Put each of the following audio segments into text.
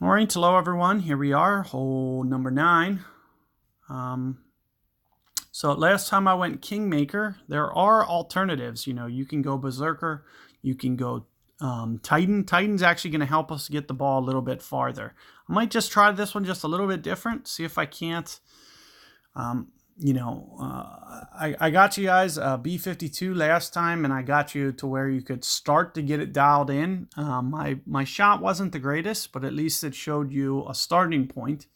All right, hello everyone. Here we are, hole number 9. So last time I went Kingmaker, there are alternatives. You know, you can go Berserker, you can go Titan. Titan's actually going to help us get the ball a little bit farther. I might just try this one just a little bit different, see if I can't. I got you guys B52 last time, and I got you to where you could start to get it dialed in. My shot wasn't the greatest, but at least it showed you a starting point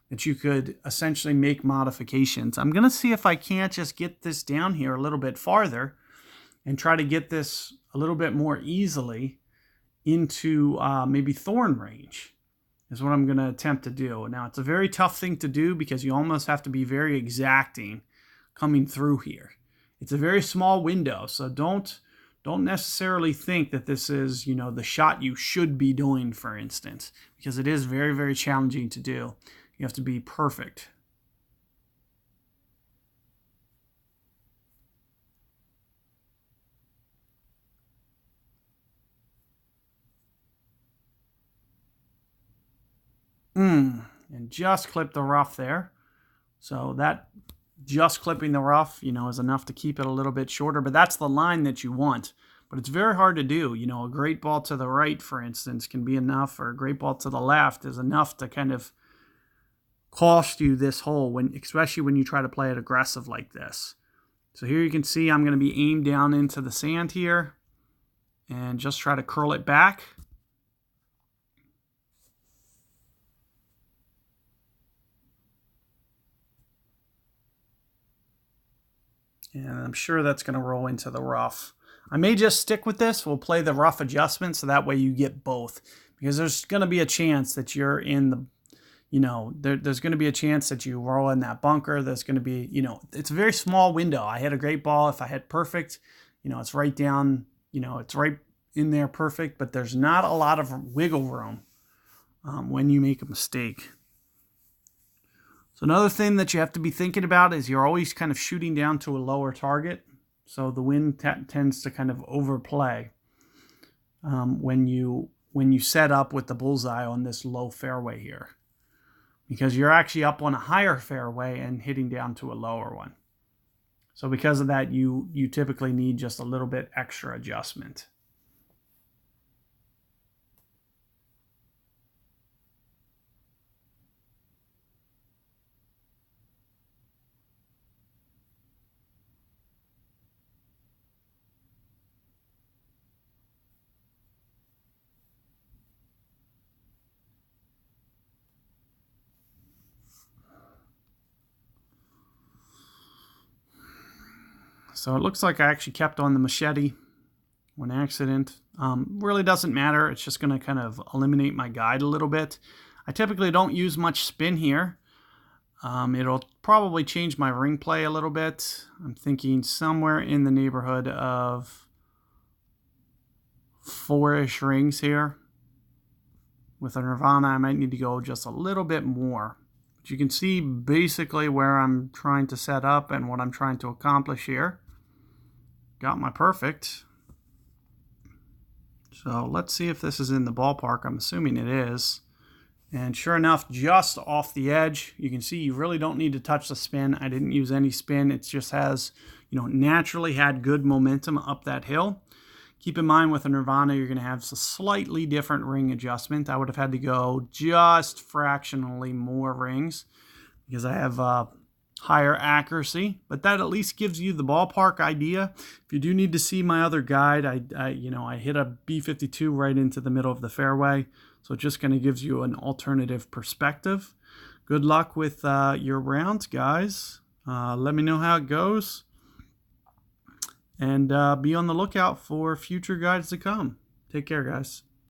that you could essentially make modifications. I'm going to see if I can't just get this down here a little bit farther and try to get this a little bit more easily into maybe thorn range is what I'm going to attempt to do. Now, it's a very tough thing to do because you almost have to be very exacting coming through here. It's a very small window, so don't necessarily think that this is, the shot you should be doing, for instance, because it is very, very challenging to do. You have to be perfect. And just clip the rough there. So that just clipping the rough, is enough to keep it a little bit shorter, but that's the line that you want. But it's very hard to do. A great ball to the right, for instance, can be enough, or a great ball to the left is enough to kind of cost you this hole, especially when you try to play it aggressive like this. So here you can see I'm going to be aimed down into the sand here and just try to curl it back. And I'm sure that's going to roll into the rough. I may just stick with this. We'll play the rough adjustment so that way you get both. Because there's going to be a chance that you're in the, there's going to be a chance that you roll in that bunker. There's going to be, it's a very small window. I hit a great ball. If I hit perfect, it's right down, it's right in there perfect. But there's not a lot of wiggle room when you make a mistake. So another thing that you have to be thinking about is you're always kind of shooting down to a lower target. So the wind tends to kind of overplay when you set up with the bullseye on this low fairway here. Because you're actually up on a higher fairway and hitting down to a lower one. So because of that, you typically need just a little bit extra adjustment. So it looks like I actually kept on the machete on accident. Really doesn't matter. It's just going to kind of eliminate my guide a little bit. I typically don't use much spin here. It'll probably change my ring play a little bit. I'm thinking somewhere in the neighborhood of 4-ish rings here. With a Nirvana, I might need to go just a little bit more. But you can see basically where I'm trying to set up and what I'm trying to accomplish here. Got my perfect. So let's see if this is in the ballpark. I'm assuming it is. And sure enough, just off the edge, you can see you really don't need to touch the spin. I didn't use any spin. It just has, naturally had good momentum up that hill. Keep in mind with a Nirvana, you're going to have a slightly different ring adjustment. I would have had to go just fractionally more rings because I have higher accuracy, but that at least gives you the ballpark idea. If you do need to see my other guide, I hit a B52 right into the middle of the fairway, so it just kind of gives you an alternative perspective. Good luck with your rounds, guys. Let me know how it goes, and be on the lookout for future guides to come. Take care, guys.